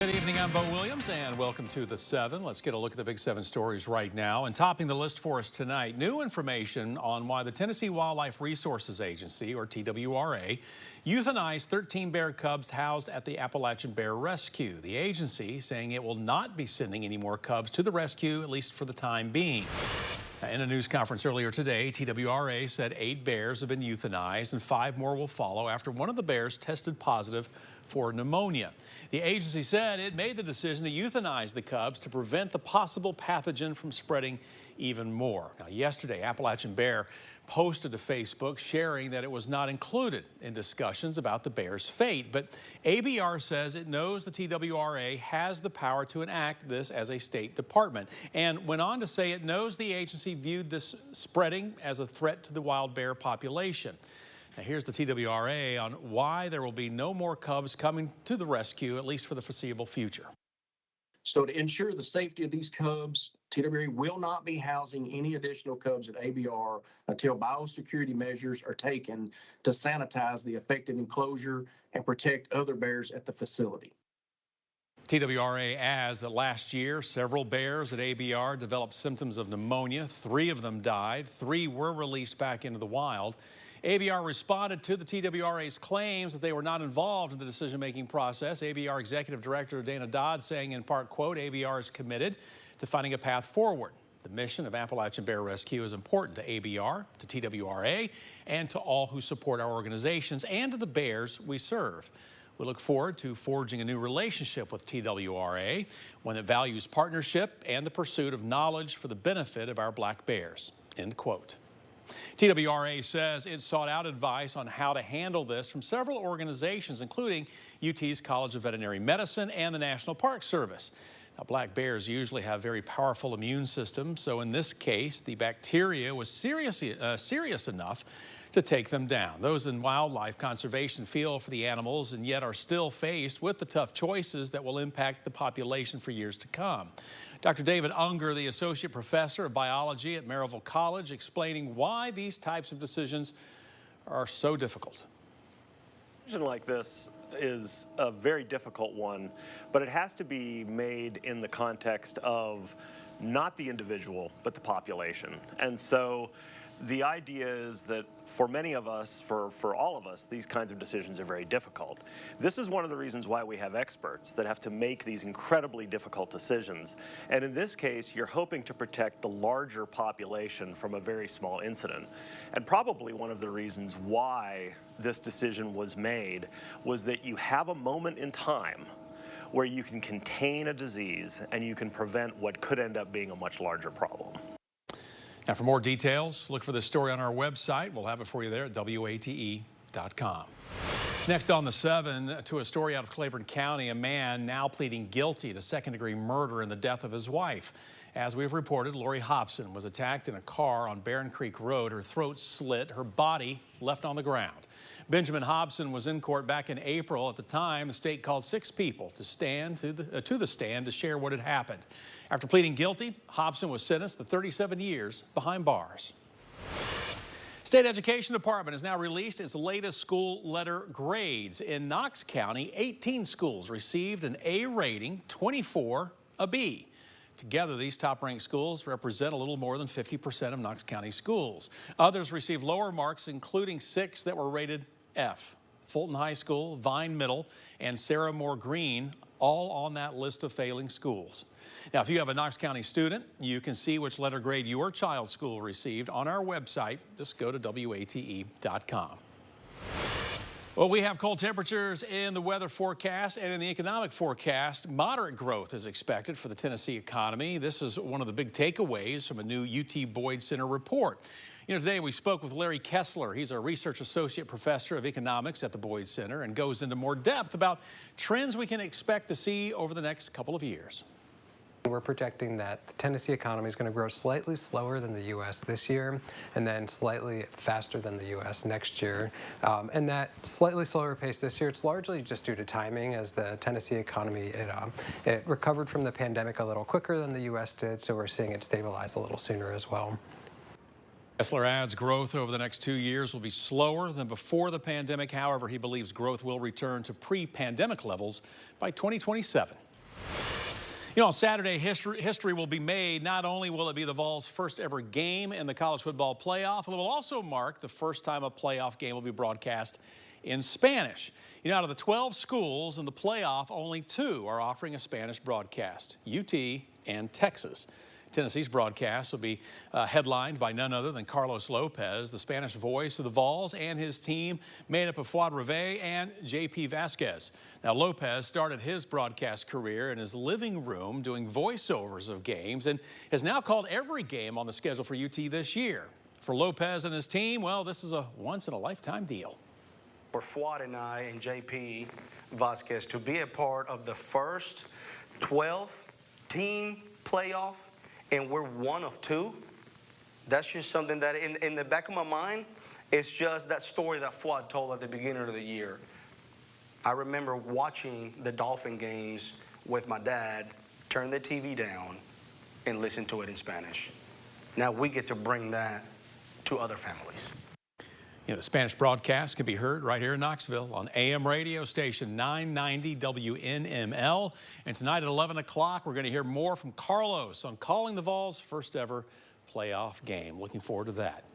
Good evening, I'm Bo Williams, and welcome to The 7. Let's get a look at the big 7 stories right now. And topping the list for us tonight, new information on why the Tennessee Wildlife Resources Agency, or TWRA, euthanized 13 bear cubs housed at the Appalachian Bear Rescue. The agency saying it will not be sending any more cubs to the rescue, at least for the time being. In a news conference earlier today, TWRA said 8 bears have been euthanized and 5 more will follow after one of the bears tested positive for pneumonia. The agency said it made the decision to euthanize the cubs to prevent the possible pathogen from spreading even more. Now, yesterday, Appalachian Bear posted to Facebook sharing that it was not included in discussions about the bear's fate, but ABR says it knows the TWRA has the power to enact this as a state department, and went on to say it knows the agency viewed this spreading as a threat to the wild bear population. Now, here's the TWRA on why there will be no more cubs coming to the rescue, at least for the foreseeable future. So to ensure the safety of these cubs, TWRA will not be housing any additional cubs at ABR until biosecurity measures are taken to sanitize the affected enclosure and protect other bears at the facility. TWRA adds that last year, several bears at ABR developed symptoms of pneumonia. 3 of them died. 3 were released back into the wild. ABR responded to the TWRA's claims that they were not involved in the decision-making process. ABR Executive Director Dana Dodd saying in part, quote, ABR is committed to finding a path forward. The mission of Appalachian Bear Rescue is important to ABR, to TWRA, and to all who support our organizations and to the bears we serve. We look forward to forging a new relationship with TWRA, one that values partnership and the pursuit of knowledge for the benefit of our black bears, end quote. TWRA says it sought out advice on how to handle this from several organizations, including UT's College of Veterinary Medicine and the National Park Service. Now, black bears usually have very powerful immune systems, so in this case, the bacteria was serious enough to take them down. Those in wildlife conservation feel for the animals and yet are still faced with the tough choices that will impact the population for years to come. Dr. David Unger, the Associate Professor of Biology at Maryville College, explaining why these types of decisions are so difficult. A decision like this is a very difficult one, but it has to be made in the context of not the individual, but the population. And so the idea is that for many of us, for all of us, these kinds of decisions are very difficult. This is one of the reasons why we have experts that have to make these incredibly difficult decisions. And in this case, you're hoping to protect the larger population from a very small incident. And probably one of the reasons why this decision was made was that you have a moment in time where you can contain a disease and you can prevent what could end up being a much larger problem. Now, for more details, look for this story on our website. We'll have it for you there at WATE.com. Next on The 7, to a story out of Claiborne County, a man now pleading guilty to second-degree murder in the death of his wife. As we've reported, Lori Hobson was attacked in a car on Barron Creek Road. Her throat slit, her body left on the ground. Benjamin Hobson was in court back in April. At the time, the state called 6 people to the stand to share what had happened. After pleading guilty, Hobson was sentenced to 37 years behind bars. State Education Department has now released its latest school letter grades. In Knox County, 18 schools received an A rating, 24 a B. Together, these top-ranked schools represent a little more than 50% of Knox County schools. Others received lower marks, including 6 that were rated F. Fulton High School, Vine Middle, and Sarah Moore Green, all on that list of failing schools. Now, if you have a Knox County student, you can see which letter grade your child's school received on our website. Just go to WATE.com. Well, we have cold temperatures in the weather forecast and in the economic forecast. Moderate growth is expected for the Tennessee economy. This is one of the big takeaways from a new UT Boyd Center report. You know, today we spoke with Larry Kessler. He's a research associate professor of economics at the Boyd Center and goes into more depth about trends we can expect to see over the next couple of years. We're projecting that the Tennessee economy is going to grow slightly slower than the U.S. this year and then slightly faster than the U.S. next year. And that slightly slower pace this year, it's largely just due to timing, as the Tennessee economy, it recovered from the pandemic a little quicker than the U.S. did, so we're seeing it stabilize a little sooner as well. Kessler adds growth over the next 2 years will be slower than before the pandemic. However, he believes growth will return to pre-pandemic levels by 2027. You know, on Saturday, history will be made. Not only will it be the Vols' first ever game in the college football playoff, it will also mark the first time a playoff game will be broadcast in Spanish. You know, out of the 12 schools in the playoff, only 2 are offering a Spanish broadcast, UT and Texas. Tennessee's broadcast will be headlined by none other than Carlos Lopez, the Spanish voice of the Vols, and his team made up of Fuad Reve and JP Vasquez. Now, Lopez started his broadcast career in his living room doing voiceovers of games and has now called every game on the schedule for UT this year. For Lopez and his team, well, this is a once-in-a-lifetime deal. For Fuad and I and JP Vasquez to be a part of the first 12-team playoff, and we're one of 2, that's just something that in the back of my mind, it's just that story that Fuad told at the beginning of the year. I remember watching the Dolphin games with my dad, turn the TV down, and listen to it in Spanish. Now we get to bring that to other families. You know, the Spanish broadcast can be heard right here in Knoxville on AM radio station 990 WNML. And tonight at 11 o'clock, we're going to hear more from Carlos on calling the Vols' first ever playoff game. Looking forward to that.